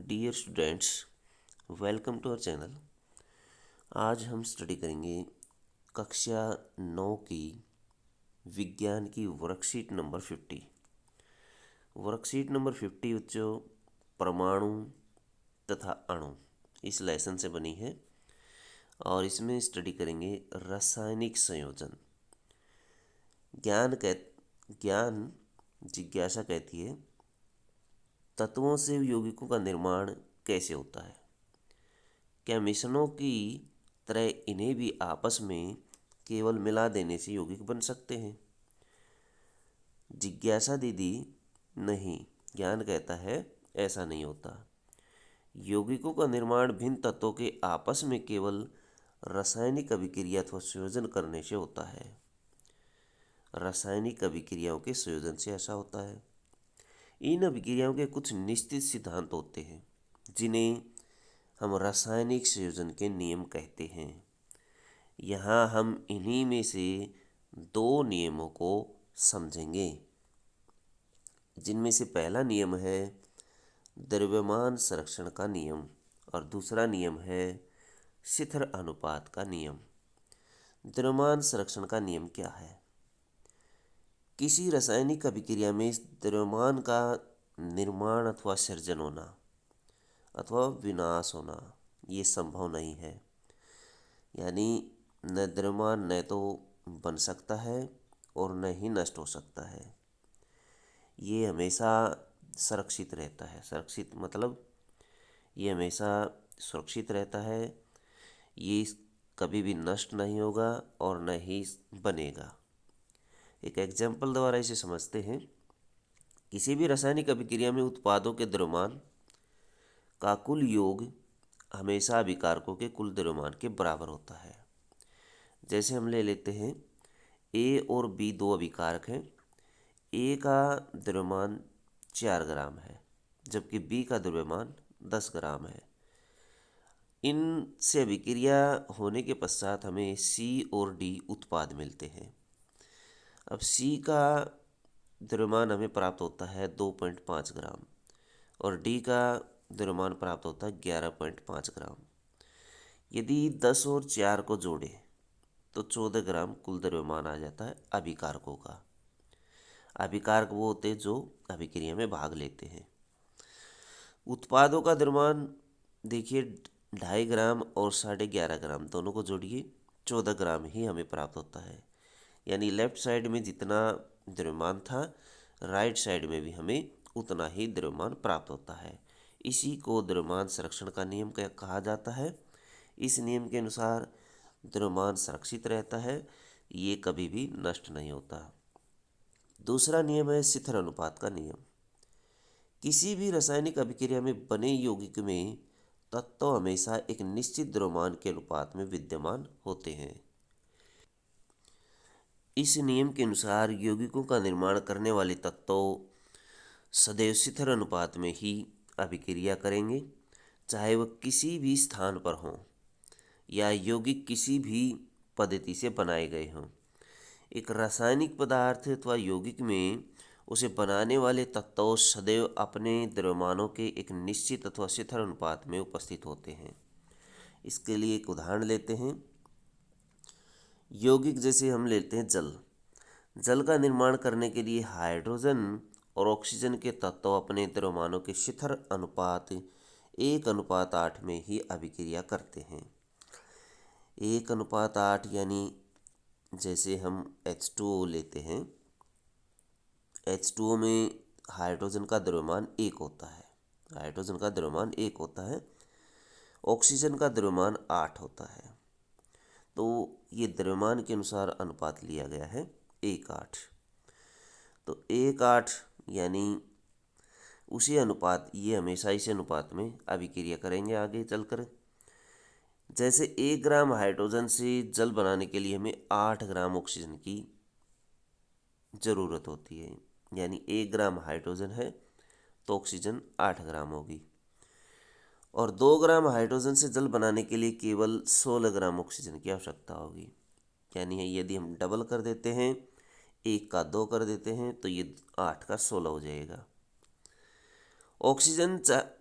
Dear students, welcome to our channel. आज हम study करेंगे कक्षा 9 की विज्ञान की वर्कशीट नंबर 50। वर्कशीट नंबर 50 बच्चों परमाणु तथा अणु इस लेसन से बनी है और इसमें स्टडी करेंगे रासायनिक संयोजन। ज्ञान जिज्ञासा कहती है तत्वों से यौगिकों का निर्माण कैसे होता है। क्या मिश्रणों की तरह इन्हें भी आपस में केवल मिला देने से यौगिक बन सकते हैं। जिज्ञासा दीदी नहीं, ज्ञान कहता है ऐसा नहीं होता। यौगिकों का निर्माण भिन्न तत्वों के आपस में केवल रासायनिक अभिक्रिया अथवा संयोजन करने से होता है। रासायनिक अभिक्रियाओं के संयोजन से ऐसा होता है। इन अभिक्रियाओं के कुछ निश्चित सिद्धांत होते हैं जिन्हें हम रासायनिक संयोजन के नियम कहते हैं। यहाँ हम इन्हीं में से दो नियमों को समझेंगे, जिनमें से पहला नियम है द्रव्यमान संरक्षण का नियम और दूसरा नियम है शिथिल अनुपात का नियम। द्रव्यमान संरक्षण का नियम क्या है? किसी रासायनिक अभिक्रिया में द्रव्यमान का निर्माण अथवा सृजन होना अथवा विनाश होना ये संभव नहीं है। यानी न द्रव्यमान न तो बन सकता है और न ही नष्ट हो सकता है। ये हमेशा सुरक्षित रहता है। सुरक्षित मतलब ये हमेशा सुरक्षित रहता है। ये कभी भी नष्ट नहीं होगा और न ही बनेगा। एक एग्जाम्पल द्वारा इसे समझते हैं। किसी भी रासायनिक अभिक्रिया में उत्पादों के द्रव्यमान का कुल योग हमेशा अभिकारकों के कुल द्रव्यमान के बराबर होता है। जैसे हम ले लेते हैं ए और बी दो अभिकारक हैं। ए का द्रव्यमान 4 ग्राम है जबकि बी का द्रव्यमान 10 ग्राम है। इनसे अभिक्रिया होने के पश्चात हमें सी और डी उत्पाद मिलते हैं। अब सी का द्रव्यमान हमें प्राप्त होता है 2.5 ग्राम और डी का द्रव्यमान प्राप्त होता है 11.5 ग्राम। यदि 10 और 4 को जोड़े तो 14 ग्राम कुल द्रव्यमान आ जाता है अभिकारकों का। अभिकारक वो होते हैं जो अभिक्रिया में भाग लेते हैं। उत्पादों का द्रव्यमान देखिए 2.5 ग्राम और 11.5 ग्राम दोनों को जोड़िए 14 ग्राम ही हमें प्राप्त होता है। यानी लेफ्ट साइड में जितना द्रव्यमान था राइट साइड में भी हमें उतना ही द्रव्यमान प्राप्त होता है। इसी को द्रव्यमान संरक्षण का नियम कहा जाता है। इस नियम के अनुसार द्रव्यमान सुरक्षित रहता है, ये कभी भी नष्ट नहीं होता। दूसरा नियम है शिथिल अनुपात का नियम। किसी भी रासायनिक अभिक्रिया में बने यौगिक में तत्व हमेशा एक निश्चित द्रव्यमान के अनुपात में विद्यमान होते हैं। इस नियम के अनुसार यौगिकों का निर्माण करने वाले तत्व सदैव शिथिल अनुपात में ही अभिक्रिया करेंगे, चाहे वह किसी भी स्थान पर हों या यौगिक किसी भी पद्धति से बनाए गए हों। एक रासायनिक पदार्थ अथवा यौगिक में उसे बनाने वाले तत्व सदैव अपने द्रव्यमानों के एक निश्चित अथवा शिथिल अनुपात में उपस्थित होते हैं। इसके लिए एक उदाहरण लेते हैं। यौगिक जैसे हम लेते हैं जल का निर्माण करने के लिए हाइड्रोजन और ऑक्सीजन के तत्व अपने द्रव्यमानों के शिथिल अनुपात 1:8 में ही अभिक्रिया करते हैं। 1:8 यानी जैसे हम H2O लेते हैं, H2O में हाइड्रोजन का द्रव्यमान 1 होता है। हाइड्रोजन का द्रव्यमान 1 होता है, ऑक्सीजन का द्रव्यमान 8 होता है। तो ये द्रव्यमान के अनुसार अनुपात लिया गया है 1:8। तो 1:8 यानी उसी अनुपात, ये हमेशा इसी अनुपात में अभिक्रिया करेंगे आगे चलकर। जैसे 1 ग्राम हाइड्रोजन से जल बनाने के लिए हमें 8 ग्राम ऑक्सीजन की ज़रूरत होती है। यानी 1 ग्राम हाइड्रोजन है तो ऑक्सीजन 8 ग्राम होगी। और 2 ग्राम हाइड्रोजन से जल बनाने के लिए केवल 16 ग्राम ऑक्सीजन की आवश्यकता होगी। यानी यदि हम डबल कर देते हैं, 1 का 2 कर देते हैं तो ये 8 का 16 हो जाएगा। ऑक्सीजन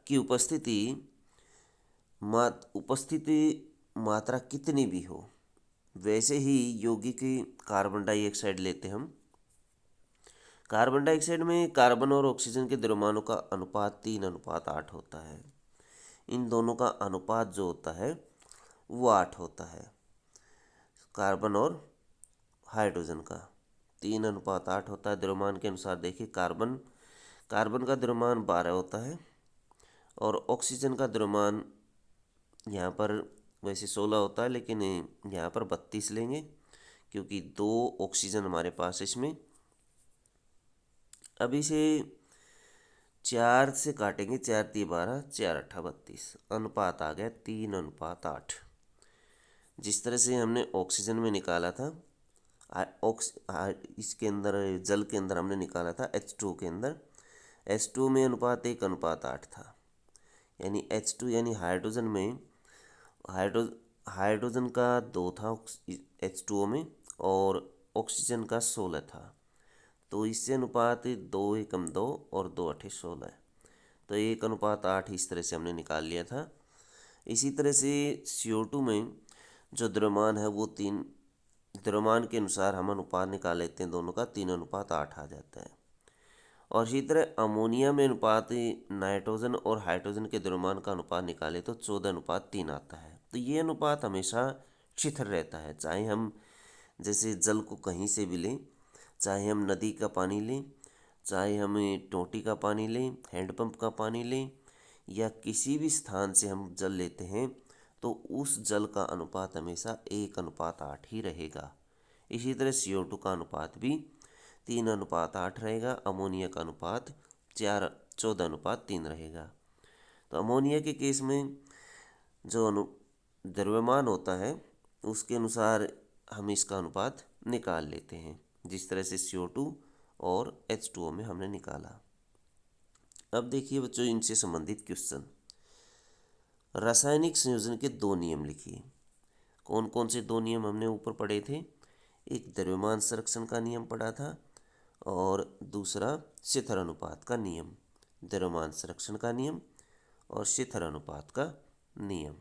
की उपस्थिति मात्रा कितनी भी हो, वैसे ही यौगिक कार्बन डाइऑक्साइड लेते हम। कार्बन डाइऑक्साइड में कार्बन और ऑक्सीजन के द्रव्यमानों का अनुपात 3:8 होता है। इन दोनों का अनुपात जो होता है वो 8 होता है। कार्बन और हाइड्रोजन का 3:8 होता है। द्रव्यमान के अनुसार देखिए, कार्बन का द्रव्यमान 12 होता है और ऑक्सीजन का द्रव्यमान यहाँ पर वैसे 16 होता है, लेकिन यहाँ पर 32 लेंगे क्योंकि 2 ऑक्सीजन हमारे पास इसमें। अब इसे 4 से काटेंगे, 4 × 12, 4 × 8 32, अनुपात आ गया 3:8। जिस तरह से हमने ऑक्सीजन में निकाला था, इसके अंदर जल के अंदर हमने निकाला था H2 के अंदर, H2 में अनुपात 1:8 था। यानी H2 यानी हाइड्रोजन में हाइड्रोजन का 2 था H2O में और ऑक्सीजन का 16 था। तो इससे अनुपात 2:1 और 2×8 16 है। तो 1:8 इस तरह से हमने निकाल लिया था। इसी तरह से CO2 में जो द्रव्यमान है वो 3, द्रव्यमान के अनुसार हम अनुपात निकाल लेते हैं दोनों का, 3:8 आ जाता है। और इसी तरह अमोनिया में अनुपात नाइट्रोजन और हाइड्रोजन के द्रव्यमान का अनुपात निकाले तो 14:3 आता है। तो ये अनुपात हमेशा शिथिल रहता है, चाहे हम जैसे जल को कहीं से भी लें, चाहे हम नदी का पानी लें, चाहे हम टोटी का पानी लें, हैंडपंप का पानी लें, या किसी भी स्थान से हम जल लेते हैं, तो उस जल का अनुपात हमेशा 1:8 ही रहेगा। इसी तरह CO2 का अनुपात भी 3:8 रहेगा, अमोनिया का अनुपात 14:3 रहेगा। तो अमोनिया के केस में जो द्रव्यमान होता है उसके अनुसार हम इसका अनुपात निकाल लेते हैं, जिस तरह से CO2 और H2O में हमने निकाला। अब देखिए बच्चों, इनसे संबंधित क्वेश्चन। रासायनिक संयोजन के 2 नियम लिखिए। कौन कौन से 2 नियम हमने ऊपर पढ़े थे? एक द्रव्यमान संरक्षण का नियम पढ़ा था और दूसरा शिथिल अनुपात का नियम। द्रव्यमान संरक्षण का नियम और शिथिल अनुपात का नियम।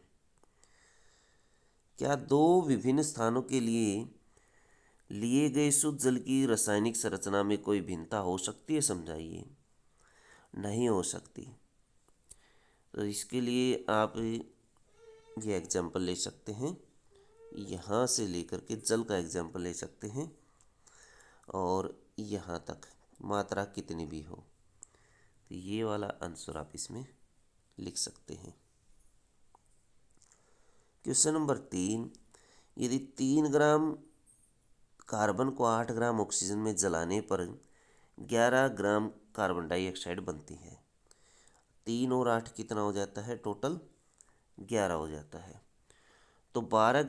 क्या 2 विभिन्न स्थानों के लिए गए शुद्ध जल की रासायनिक संरचना में कोई भिन्नता हो सकती है? समझाइए। नहीं हो सकती। तो इसके लिए आप ये एग्जाम्पल ले सकते हैं, यहाँ से लेकर के जल का एग्जाम्पल ले सकते हैं और यहाँ तक मात्रा कितनी भी हो, तो ये वाला आंसर आप इसमें लिख सकते हैं। क्वेश्चन नंबर 3, यदि 3 ग्राम कार्बन को 8 ग्राम ऑक्सीजन में जलाने पर 11 ग्राम कार्बन डाइऑक्साइड बनती है, 3 और 8 कितना हो जाता है? टोटल 11 हो जाता है। तो 12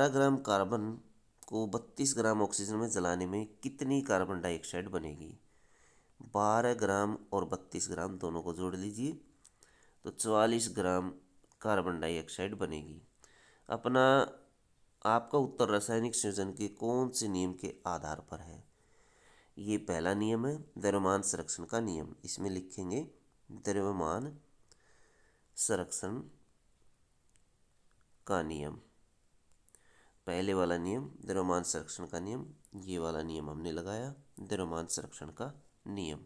ग्राम कार्बन को 32 ग्राम ऑक्सीजन में जलाने में कितनी कार्बन डाइऑक्साइड बनेगी? 12 ग्राम और 32 ग्राम दोनों को जोड़ लीजिए तो 44 ग्राम कार्बन डाइऑक्साइड बनेगी। आपका उत्तर रासायनिक संयोजन के कौन से नियम के आधार पर है? ये पहला नियम है, द्रव्यमान संरक्षण का नियम। इसमें लिखेंगे द्रव्यमान संरक्षण का नियम। पहले वाला नियम द्रव्यमान संरक्षण का नियम, ये वाला नियम हमने लगाया द्रव्यमान संरक्षण का नियम।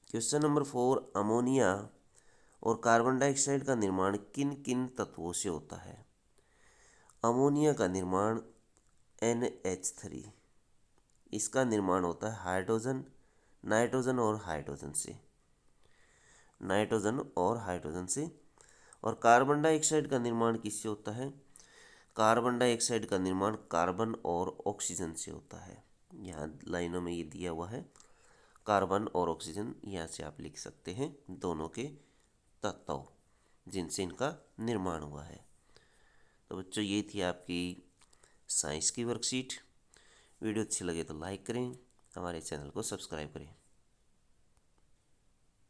क्वेश्चन नंबर 4, अमोनिया और कार्बन डाइऑक्साइड का निर्माण किन किन तत्वों से होता है? अमोनिया का निर्माण NH3, इसका निर्माण होता है नाइट्रोजन और हाइड्रोजन से। और कार्बन डाइऑक्साइड का निर्माण किससे होता है? कार्बन डाइऑक्साइड का निर्माण कार्बन और ऑक्सीजन से होता है। यहाँ लाइनों में ये दिया हुआ है कार्बन और ऑक्सीजन, यहाँ से आप लिख सकते हैं दोनों के तत्व जिनसे इनका निर्माण हुआ है। तो बच्चों, ये थी आपकी साइंस की वर्कशीट। वीडियो अच्छी लगे तो लाइक करें, हमारे चैनल को सब्सक्राइब करें।